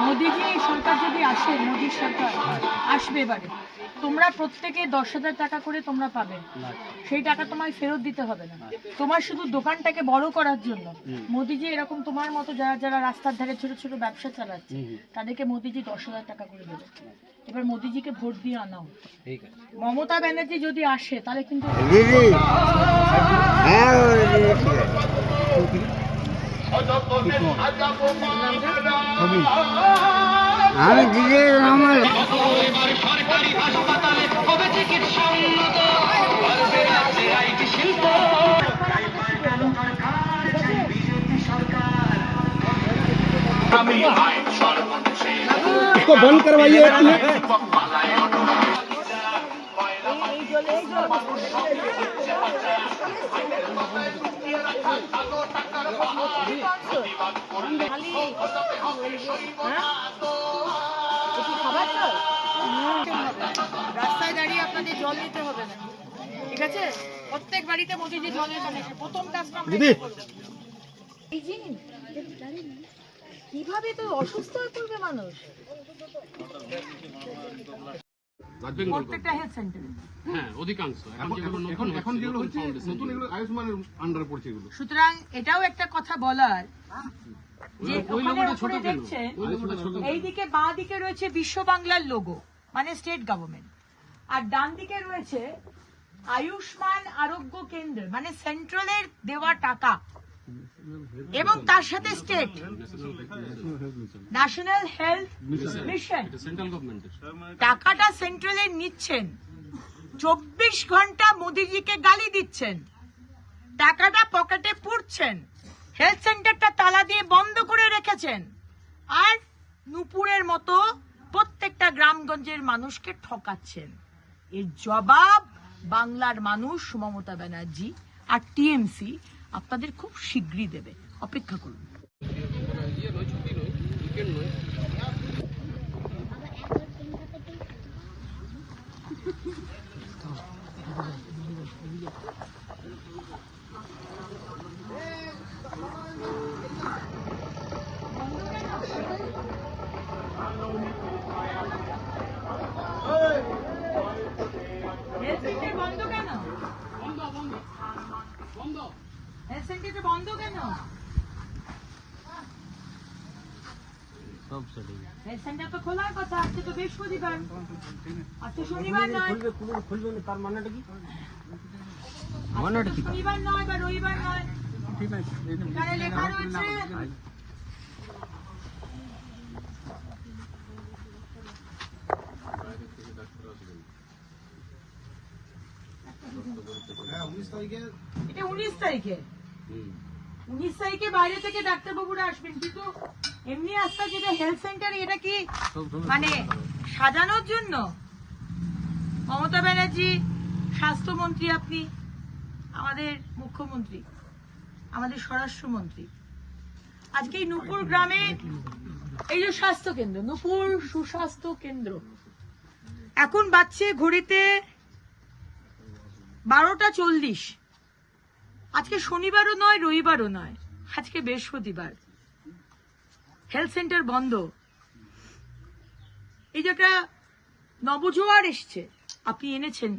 মোদিজি সরকার যদি আসে, মোদির সরকার আসবে এবারে, তোমরা প্রত্যেকে 10,000 টাকা করে তোমরা পাবে। সেই টাকা তোমায় ফেরত দিতে হবে না। তোমার শুধু দোকানটাকে বড় করার জন্য মোদিজি এরকম তোমার মতো যারা যারা রাস্তার ধারে ছোট ছোট ব্যবসা চালাচ্ছে তাদেরকে মোদিজি 10,000 টাকা করে দেবে। এবার মোদিজিকে ভোট দিয়ে আনাও। মমতা ব্যানার্জি যদি আসে তাহলে কিন্তু আমি দিদি আমার সরকারি হাসপাতালে হবে চিকিৎসা উন্নত, আইটি শিল্প इसको बंद करवाइए। রাস্তায় দাঁড়িয়ে আপনাদের জল নিতে হবে না, ঠিক আছে? প্রত্যেক বাড়িতে মোদিজি জলের কানেকশন। প্রথম কাজটা কিভাবে তো অসুস্থ হয়ে পড়বে মানুষ প্রত্যেকটা হেলথ সেন্টারে। হ্যাঁ, অধিকাংশ এখন যেগুলো হচ্ছে নতুন, এগুলো আয়ুষ্মানের আন্ডারে পড়ছে এগুলো। সুতরাং এটাও একটা কথা বলার যে ওখানে উপরে দেখছেন এইদিকে বাঁ দিকে রয়েছে বিশ্ব বাংলার লোগো, মানে স্টেট গভর্নমেন্ট, আর ডান দিকে রয়েছে আয়ুষ্মান আরোগ্য কেন্দ্র, মানে সেন্ট্রালের দেওয়া টাকা, এবং তার সাথে স্টেট ন্যাশনাল হেলথ মিশন টাকাটা সেন্ট্রালের নিচ্ছেন। 24 ঘন্টা মোদিজিকে গালি দিচ্ছেন, টাকাটা পকেটে পুরছেন, হেলথ সেন্টারটা তালা দিয়ে বন্ধ করে রেখেছেন, আর নুপুরের মতো প্রত্যেকটা গ্রামগঞ্জের মানুষকে ঠকাচ্ছেন। এর জবাব বাংলার মানুষ, মমতা ব্যানার্জি আর টিএমসি আপনাদের খুব শীঘ্রই দেবে, অপেক্ষা করুন। বন্ধ কেন? হেলথ সেন্টারটা বন্ধ কেন? হেলথ সেন্টার তো খোলার কথা, আজকে তো বৃহস্পতিবার, আজকে শনিবার নয়, তার মানেটা কি? শনিবার নয় বা রবিবার নয়, ঠিক আছে, এখানে লেখা রয়েছে এটা 19 তারিখে। 19 তারিখে বাইরে থেকে ডাক্তারবাবুরা আসবেন, কিন্তু এমনি আসতে যেটা হেলথ সেন্টার, এটা কি মানে সাজানোর জন্য? মমতা ব্যানার্জি স্বাস্থ্যমন্ত্রী, আপনি আমাদের মুখ্যমন্ত্রী, আমাদের স্বরাষ্ট্রমন্ত্রী, আজকে এই নুপুর গ্রামে এই যে স্বাস্থ্য কেন্দ্র, নুপুর সুস্বাস্থ্য কেন্দ্র, এখন বাজছে ঘড়িতে 12টা 40। আজকে শনিবারও নয়, রবিবারও নয়, আজকে বৃহস্পতিবার, হেলথ সেন্টার বন্ধ। এই যে একটা নবজোয়ার এসছে, আপনি এনেছেন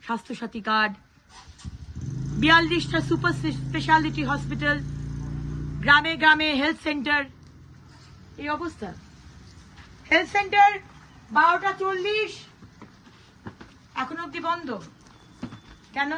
স্বাস্থ্যসাথী কার্ড, 42টা সুপার স্পেশালিটি হসপিটাল, গ্রামে গ্রামে হেলথ সেন্টার, এই অবস্থা। হেলথ সেন্টার 12টা 40 এখন অব্দি বন্ধ কেন?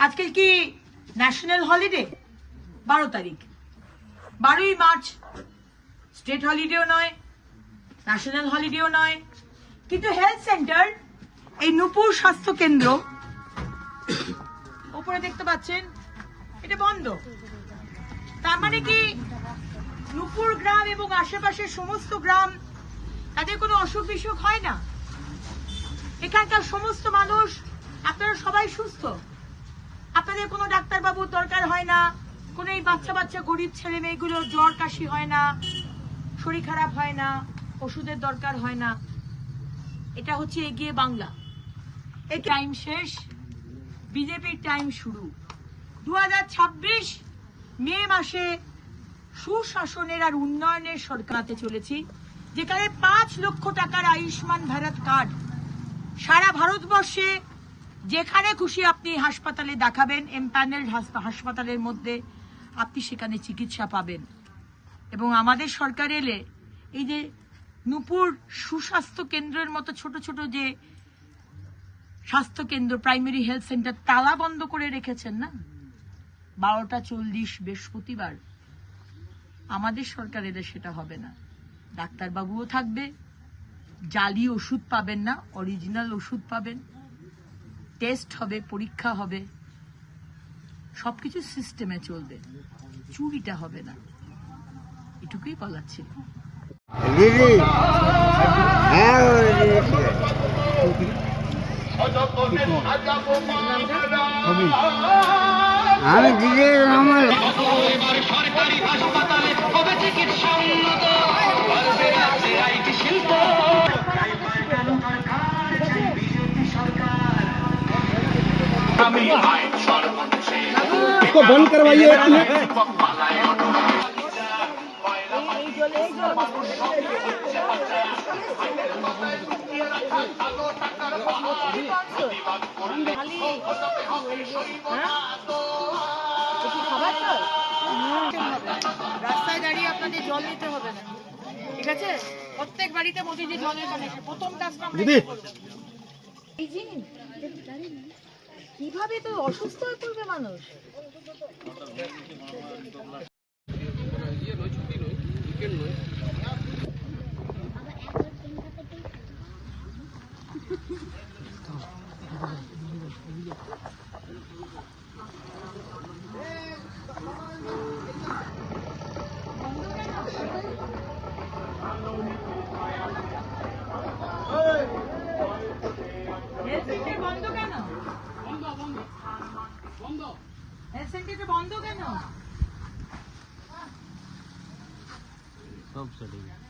আজকে কি ন্যাশনাল হলিডে? 12 তারিখ, 12ই মার্চ, স্টেট হলিডেও নয়, ন্যাশনাল হলিডেও নয়, কিন্তু হেলথ সেন্টার, এই নুপুর স্বাস্থ্য কেন্দ্র উপরে দেখতে পাচ্ছেন, এটা বন্ধ। তার মানে কি নুপুর গ্রাম এবং আশেপাশের সমস্ত গ্রাম, তাদের কোনো অসুখ বিসুখ হয় না? এখানকার সমস্ত মানুষ, আপনারা সবাই সুস্থ, আপনাদের কোনো ডাক্তারবাবুর দরকার হয় না, কোনো এই বাচ্চা বাচ্চা গরিব ছেলে মেয়েগুলো জ্বর কাশি হয় না, শরীর খারাপ হয় না, ওষুধের দরকার হয় না। এটা হচ্ছে এগিয়ে বাংলা। এই টাইম শেষ, বিজেপির টাইম শুরু। 2026 মে মাসে সুশাসনের আর উন্নয়নের সরকারতে চলেছি, যেখানে 5 লক্ষ টাকার আয়ুষ্মান ভারত কার্ড সারা ভারতবর্ষে যেখানে খুশি আপনি হাসপাতালে দেখাবেন, এমপ্যানেলড হাসপাতালের মধ্যে আপনি সেখানে চিকিৎসা পাবেন। এবং আমাদের সরকার এলে এই যে নূপুর সুস্বাস্থ্য কেন্দ্রের মতো ছোট ছোট যে স্বাস্থ্য কেন্দ্র, প্রাইমারি হেলথ সেন্টার তালা বন্ধ করে রেখেছেন না, 12:40 বৃহস্পতিবার, আমাদের সরকার এলে সেটা হবে না। ডাক্তারবাবুও থাকবে, জালি ওষুধ পাবেন না, অরিজিনাল ওষুধ পাবেন, টেস্ট হবে, পরীক্ষা হবে, সবকিছু সিস্টেমে চলবে, চুরিটা হবে না। এটুকুই বলার ছিল। দিদি হ্যাঁ দিদি ঠিক আছে। আমি দিদি আমার এবার সরকারি হাসপাতালে হবে চিকিৎসা উন্নত, গর্বে রাজ্যের আইটি শিল্প। আমি আইন সর্বোচ্চে इसको बंद करवाइए एक मिनट। রাস্তায় দাঁড়িয়ে আপনাদের জল নিতে হবে না, ঠিক আছে? প্রত্যেক বাড়িতে মোদিজি জলের কানেকশন, প্রথম কাজটা আমরা দিদি। করব। এই যে কিভাবে তো অসুস্থ হয়ে পড়বে মানুষ। হেলথ সেন্টার বন্ধ কেন? হেলথ সেন্টারটা বন্ধ কেন?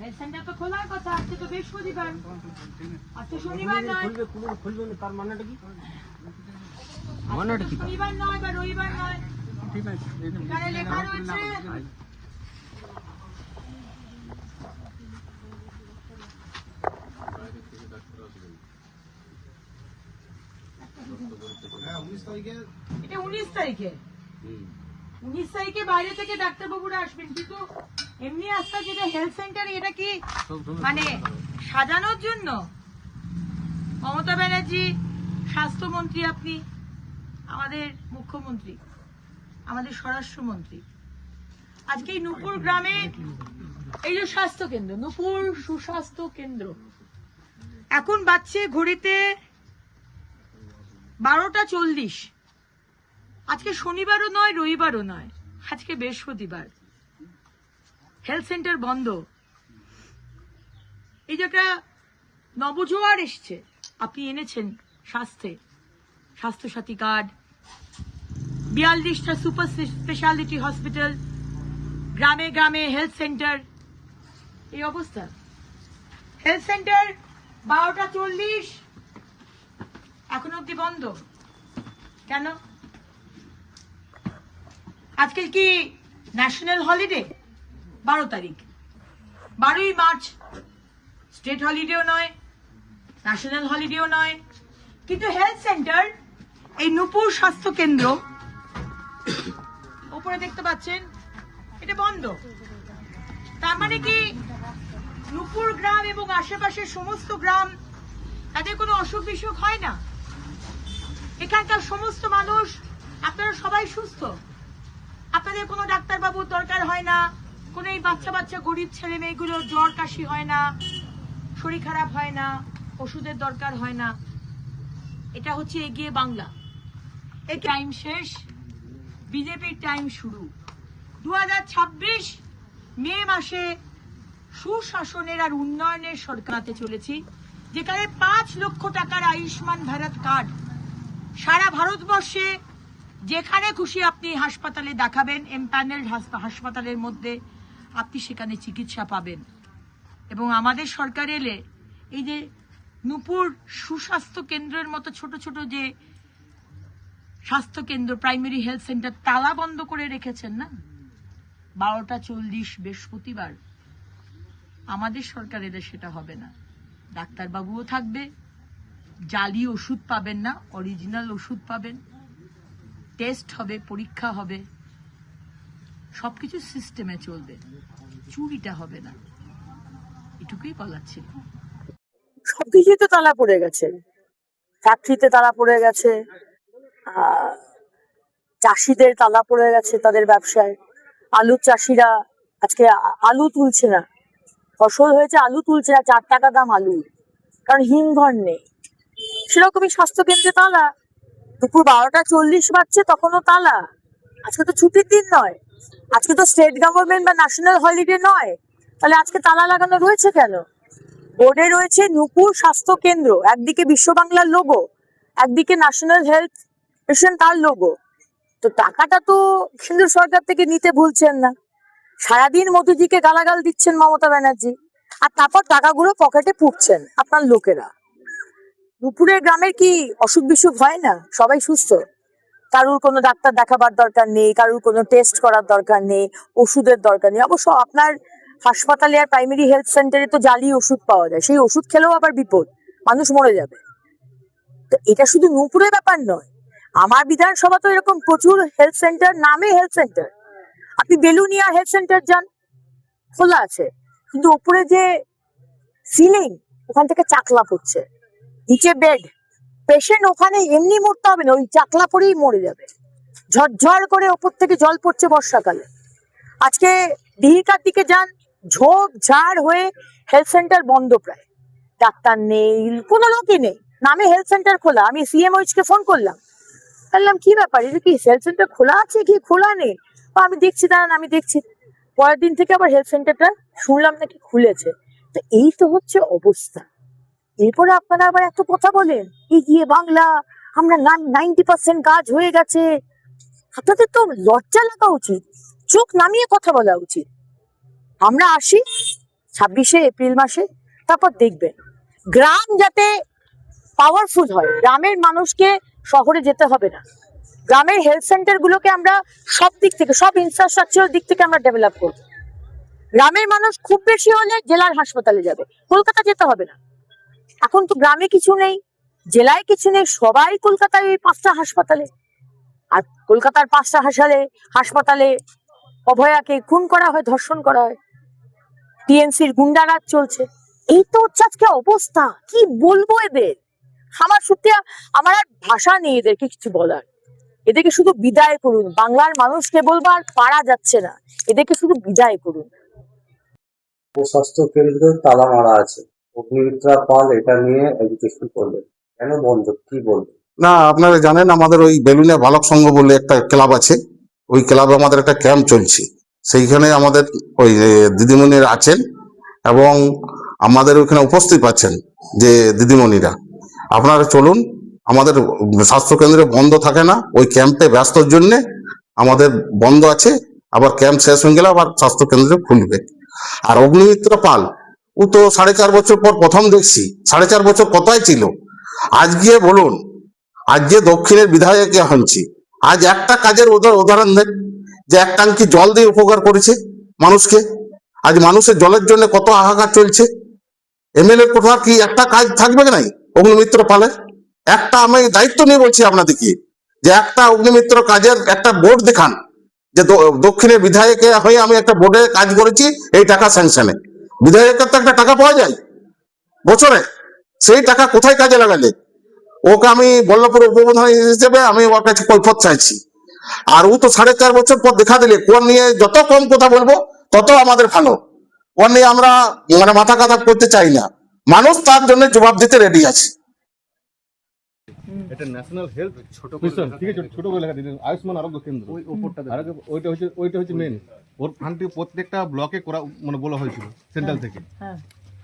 হেলথ সেন্টার তো খোলার কথা, আজকে তো বৃহস্পতিবার, আজকে শনিবার নয়। খুলবে না, তার মানেটা কি? আজকে তো শনিবার নয় বা রবিবার নয়, ঠিক আছে। এখানে লেখা রয়েছে এটা 19 তারিখে। 19 তারিখে বাইরে থেকে ডাক্তারবাবুরা আসবেন, কিন্তু এমনি আসতা যেটা হেলথ সেন্টার, এটা কি মানে সাজানোর জন্য? মমতা ব্যানার্জি স্বাস্থ্যমন্ত্রী, আপনি আমাদের মুখ্যমন্ত্রী, আমাদের স্বরাষ্ট্রমন্ত্রী, আজকে এই নূপুর গ্রামে এই যে স্বাস্থ্য কেন্দ্র, নূপুর সুস্বাস্থ্য কেন্দ্র, এখন বাজছে ঘড়িতে 12:40। আজকে শনিবারও নয়, রবিবারও নয়, আজকে বৃহস্পতিবার, হেলথ সেন্টার বন্ধ। এই যে একটা নবজোয়ার এসছে, আপনি এনেছেন স্বাস্থ্যসাথী কার্ড, 42টা সুপার স্পেশালিটি হসপিটাল, গ্রামে গ্রামে হেলথ সেন্টার, এই অবস্থা। হেলথ সেন্টার 12:40 এখন অব্দি বন্ধ কেন? আজকে কি ন্যাশনাল হলিডে? 12 তারিখ, 12ই মার্চ, স্টেট হলিডেও নয়, ন্যাশনাল হলিডেও নয়, কিন্তু হেলথ সেন্টার, এই নূপুর স্বাস্থ্য কেন্দ্র উপরে দেখতে পাচ্ছেন, এটা বন্ধ। তার মানে কি নূপুর গ্রাম এবং আশেপাশের সমস্ত গ্রাম, তাদের কোনো অসুখ বিসুখ হয় না? এখানকার সমস্ত মানুষ, আপনারা সবাই সুস্থ, আপনাদের কোনো ডাক্তারবাবুর দরকার হয় না, কোনো এই বাচ্চা বাচ্চা গরিব ছেলে মেয়েগুলো জ্বর কাশি হয় না, শরীর খারাপ হয় না, ওষুধের দরকার হয় না। এটা হচ্ছে এগিয়ে বাংলা। এই টাইম শেষ, বিজেপির টাইম শুরু। 2026 মে মাসে সুশাসনের আর উন্নয়নের সরকারতে চলেছি, যেখানে 5 লক্ষ টাকার আয়ুষ্মান ভারত কার্ড সারা ভারতবর্ষে যেখানে খুশি আপনি হাসপাতালে দেখাবেন, এমপ্যানেলড হাসপাতালের মধ্যে আপনি সেখানে চিকিৎসা পাবেন। এবং আমাদের সরকার এলে এই যে নূপুর সুস্বাস্থ্য কেন্দ্রের মতো ছোট ছোট যে স্বাস্থ্য কেন্দ্র, প্রাইমারি হেলথ সেন্টার তালা বন্ধ করে রেখেছেন না, 12:40 বৃহস্পতিবার, আমাদের সরকার এলে সেটা হবে না। ডাক্তারবাবুও থাকবে, জালি ওষুধ পাবেন না, অরিজিনাল ওষুধ পাবেন, টেস্ট হবে, পরীক্ষা হবে, সবকিছু সিস্টেমে চলবে, চুরিটা হবে না, এটুকুই বলার ছিল। সবকিছুই তো তালা পড়ে গেছে, ফ্যাক্টরিতে তালা পড়ে গেছে, চাষিদের তালা পড়ে গেছে তাদের ব্যবসায়। আলু চাষিরা আজকে আলু তুলছে না, ফসল হয়েছে আলু তুলছে না, 4 টাকা দাম আলু, কারণ হিমঘর নেই। সেরকমই স্বাস্থ্যকেন্দ্রে তালা, দুপুর 12:40 বাজছে তখনও তালা। আজকে তো ছুটির দিন নয়, আজকে তো স্টেট গভর্নমেন্ট বা ন্যাশনাল হলিডে নয়, তাহলে আজকে তালা লাগানো রয়েছে কেন? বোর্ডে রয়েছে নূপুর স্বাস্থ্য কেন্দ্র, একদিকে বিশ্ব বাংলার লোগো, একদিকে ন্যাশনাল হেলথ মিশন তার লোগো। তো টাকাটা তো কেন্দ্র সরকার থেকে নিতে ভুলছেন না। সারাদিন মোদিজিকে গালাগাল দিচ্ছেন মমতা ব্যানার্জি, আর তারপর টাকাগুলো পকেটে পুড়ছেন আপনার লোকেরা। দুপুরের গ্রামের কি অসুখ বিসুখ হয় না? সবাই সুস্থ, কারুর কোনো ডাক্তার দেখাবার দরকার নেই, কারুর কোনো টেস্ট করার দরকার নেই, ওষুধের দরকার নেই। অবশ্য আপনার হাসপাতালে আর প্রাইমারি হেলথ সেন্টারে তো জালি ওষুধ পাওয়া যায়, সেই ওষুধ খেলেও আবার বিপদ, মানুষ মরে যাবে। তো এটা শুধু নূপুরের ব্যাপার নয়, আমার বিধানসভা তো এরকম প্রচুর হেলথ সেন্টার, নামে হেলথ সেন্টার। আপনি বেলুনিয়া হেলথ সেন্টার যান, খোলা আছে, কিন্তু উপরে যে সিলিং, ওখান থেকে চাকলা পড়ছে, নিচে বেড, পেশেন্ট ওখানে এমনি মরতে হবে না, ওই চাকলা পরেই মরে যাবে। ঝরঝর করে ওপর থেকে জল পড়ছে বর্ষাকালে। আজকে দিহিকার দিকে যান, ঝোপ ঝাড় হয়ে হেলথ সেন্টার বন্ধ প্রায়, ডাক্তার নেই, কোনো লোকই নেই, নামে হেলথ সেন্টার খোলা। আমি সিএমওইচ কে ফোন করলাম, বললাম কি ব্যাপার, এটা কি হেলথ সেন্টার খোলা আছে কি খোলা নেই? আমি দেখছি, দাঁড়ান আমি দেখছি। পরের দিন থেকে আবার হেলথ সেন্টারটা শুনলাম নাকি খুলেছে। তো এই তো হচ্ছে অবস্থা। এরপরে আপনারা আবার এত কথা বলেন, এগিয়ে বাংলা, আমরা 90% কাজ হয়ে গেছে। আপনাদের তো লজ্জা লাগা উচিত, চোখ নামিয়ে কথা বলা উচিত। আমরা আসি 26শে এপ্রিল মাসে, তারপর দেখবেন গ্রাম যাতে পাওয়ারফুল হয়, গ্রামের মানুষকে শহরে যেতে হবে না, গ্রামের হেলথ সেন্টার গুলোকে আমরা সব দিক থেকে, সব ইনফ্রাস্ট্রাকচার দিক থেকে আমরা ডেভেলপ করব। গ্রামের মানুষ খুব বেশি হলে জেলার হাসপাতালে যাবে, কলকাতা যেতে হবে না। এখন তো গ্রামে কিছু নেই, জেলায় কিছু নেই, সবাই কলকাতায় ওই 5টা হাসপাতালে। আর কলকাতার 5টা হাসপাতালে অভয়াকে খুন করা হয়, ধর্ষণ করা হয়, টিএমসির গুন্ডারাজ চলছে। এই তো হচ্ছে আজকে অবস্থা। কি বলবো এদের, আমার সত্যি আমার আর ভাষা নেই এদেরকে কিছু বলার। এদেরকে শুধু বিদায় করুন, বাংলার মানুষকে বলবো আর পারা যাচ্ছে না, এদেরকে শুধু বিদায় করুন। স্বাস্থ্য কেন্দ্র তালা মারা আছে, অগ্নিমিত্রা পাল এটা নিয়ে এডুকেশন করলেন, কেন বন্ধ, কি বলবেন? না, আপনারা জানেন আমাদের ওই বেলুনিয়া বালক সংঘ বলে একটা ক্লাব আছে, ওই ক্লাবে আমাদের একটা ক্যাম্প চলছে। সেইখানে আমাদের ওই দিদিমণিরা আছেন এবং আমাদের ওইখানে উপস্থিত আছেন যে দিদিমণিরা। আপনারা চলুন, আমাদের স্বাস্থ্য কেন্দ্রে বন্ধ থাকে না, ওই ক্যাম্পে ব্যস্তর জন্য আমাদের বন্ধ আছে। আবার ক্যাম্প শেষ হয়ে গেলে আবার স্বাস্থ্য কেন্দ্রে খুলবে। আর অগ্নিমিত্র পাল, ও তো 4.5 বছর পর প্রথম দেখছি। 4.5 বছর কোথায় ছিল? আজকে বলুন, আজকে দক্ষিণের বিধায়ক হচ্ছি, আজ একটা কাজের উদাহরণ দেন যে এক ট্যাঙ্কি জল দিয়ে উপকার করেছে মানুষকে। আজ মানুষের জলের জন্য কত হাহাকার চলছে। এমএলএ কোথাও কি একটা কাজ থাকবে নাই অগ্নিমিত্র পালের? একটা আমি দায়িত্ব নিয়ে বলছি আপনাদেরকে যে একটা অগ্নিমিত্র কাজের একটা বোর্ড দেখান, যে দক্ষিণের বিধায়ক হয়ে আমি একটা বোর্ডে কাজ করেছি, এই টাকা স্যাংশনে। বিধায়কের তো একটা টাকা পাওয়া যায় বছরে, সেই টাকা কোথায় কাজে লাগালে? ওকে আমি বল্লভপুর উপপ্রধান হিসেবে আমি ওর কাছে কৈফত চাইছি। আর ও তো 4.5 বছর পর দেখা দিলে, কোন নিয়ে যত কম কথা বলবো তত আমাদের ভালো। ওর নিয়ে আমরা মানে মাথা কাটা করতে চাই না, মানুষ তার জন্য জবাব দিতে রেডি আছে। এটা ন্যাশনাল হেলথ মিশন, ঠিক আছে, ছোট করে লেখা দিন, আয়ুষ্মান আরোগ্য কেন্দ্র, ওই উপরটা ওইটা হচ্ছে মেন। ওর ফান্ডটি প্রত্যেকটা ব্লকে করা মানে বলা হয়েছিল সেন্ট্রাল থেকে।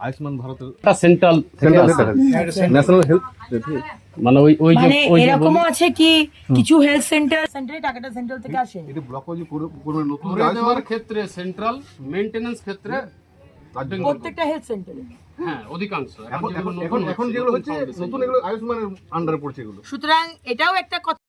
আয়ুষ্মান ভারতের সেন্ট্রাল ন্যাশনাল হেলথ, মানে ওই যে এরকমও আছে কি কিছু হেলথ সেন্টারে টাকাটা সেন্ট্রাল থেকে আসে। এটা ব্লক ওই করবে নতুন দেওয়ার ক্ষেত্রে সেন্ট্রাল মেইনটেনেন্স ক্ষেত্রে প্রত্যেকটা হেলথ সেন্টারে, হ্যাঁ অধিকাংশ। এখন যেগুলো হচ্ছে নতুন, এগুলো আয়ুষ্মানের আন্ডারে পড়ছে এগুলো। সুতরাং এটাও একটা কথা।